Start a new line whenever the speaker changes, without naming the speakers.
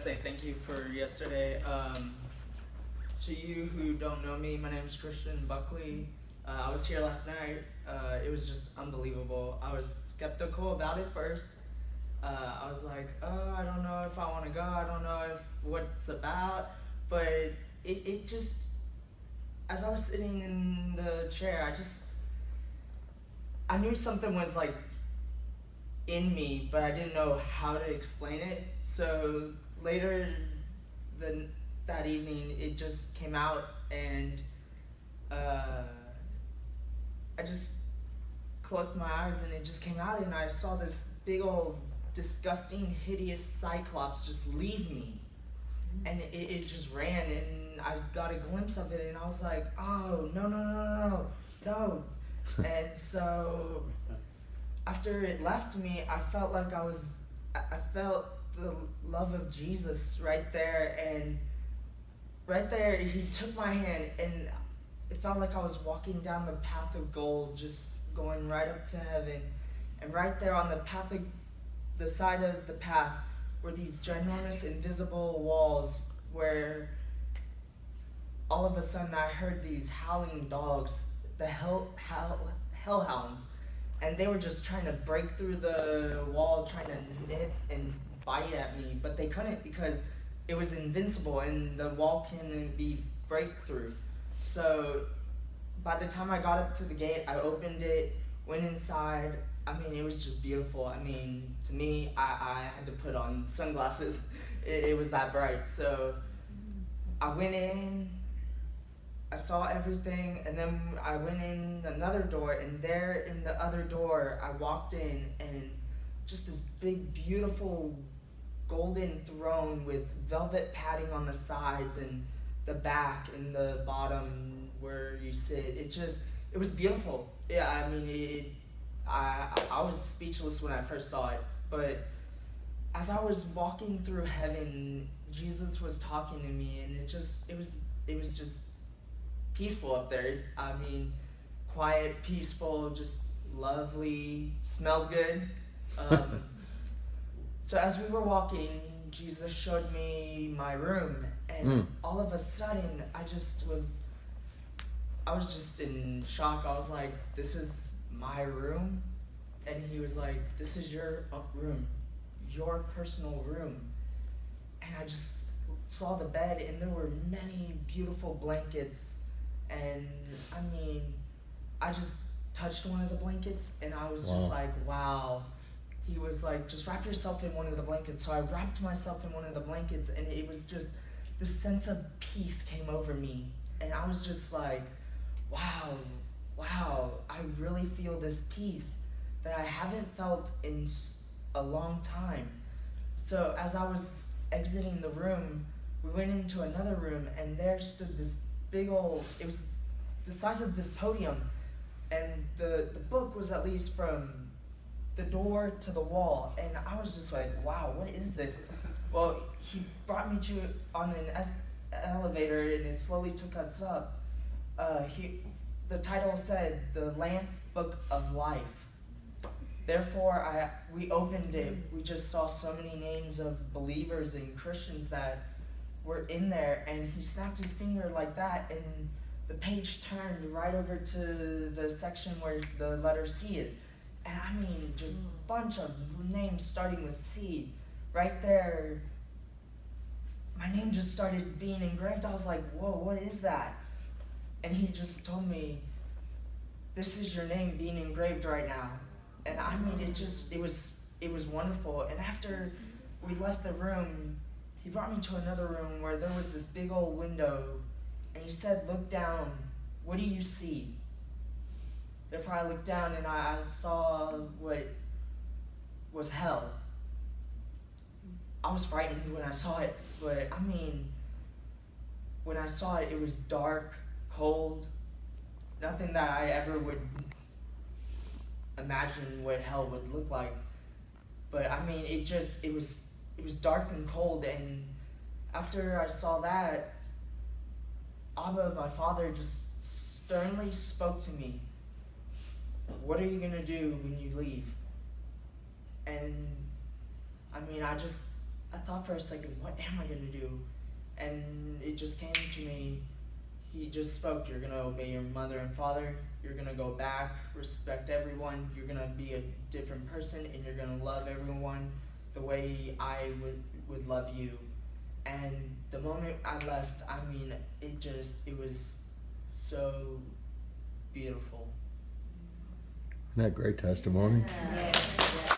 Say thank you for yesterday. To you who don't know me, my name is Christian Buckley. I was here last night. It was just unbelievable. I was skeptical about it first. I was like, oh, I don't know if I want to go. I don't know if what it's about. But it just, as I was sitting in the chair, I knew something was like in me, but I didn't know how to explain it. So later that evening, it just came out, and I just closed my eyes, and it just came out, and I saw this big old disgusting, hideous cyclops just leave me, and it just ran, and I got a glimpse of it, and I was like, oh, no. And so after it left me, I felt like I felt the love of Jesus right there, and right there he took my hand, and it felt like I was walking down the path of gold, just going right up to heaven. And right there on the side of the path were these ginormous invisible walls where all of a sudden I heard these howling dogs, the hellhounds, and they were just trying to break through the wall, trying to nip and bite at me, but they couldn't because it was invincible and the wall couldn't be breakthrough. So by the time I got up to the gate, I opened it, went inside. I mean, it was just beautiful. I mean, to me, I had to put on sunglasses. It was that bright. So I went in, I saw everything, and then I went in another door, and there in the other door, I walked in, and just this big, beautiful golden throne with velvet padding on the sides and the back and the bottom where you sit. It was beautiful. Yeah, I mean, I was speechless when I first saw it, but as I was walking through heaven, Jesus was talking to me, and it was just peaceful up there. I mean, quiet, peaceful, just lovely, smelled good. So as we were walking, Jesus showed me my room, and all of a sudden, I was just in shock. I was like, this is my room? And he was like, this is your room, your personal room. And I just saw the bed, and there were many beautiful blankets. And I mean, I just touched one of the blankets, and I was just like, wow. He was like, just wrap yourself in one of the blankets. So I wrapped myself in one of the blankets, and it was just, this sense of peace came over me. And I was just like, wow, I really feel this peace that I haven't felt in a long time. So as I was exiting the room, we went into another room, and there stood this big old, it was the size of this podium, and the book was at least from the door to the wall, and I was just like, wow, what is this? Well, he brought me on an elevator, and it slowly took us up. The title said, The Lance Book of Life. Therefore, we opened it. We just saw so many names of believers and Christians that were in there, and he snapped his finger like that, and the page turned right over to the section where the letter C is. And I mean, just a bunch of names starting with C. Right there, my name just started being engraved. I was like, whoa, what is that? And he just told me, this is your name being engraved right now. And I mean, it was wonderful. And after we left the room, he brought me to another room where there was this big old window, and he said, look down, what do you see? Therefore I looked down, and I saw what was hell. I was frightened when I saw it, but I mean, when I saw it, it was dark, cold, nothing that I ever would imagine what hell would look like. But I mean, it was dark and cold, and after I saw that, Abba, my father, just sternly spoke to me. What are you going to do when you leave? And I mean, I just I thought for a second, what am I gonna do? And it just came to me. He just spoke. You're gonna obey your mother and father. You're gonna go back, respect everyone. You're gonna be a different person, and you're gonna love everyone the way I would love you. And the moment I left, I mean, it was so beautiful.
Isn't that great testimony?
Yeah.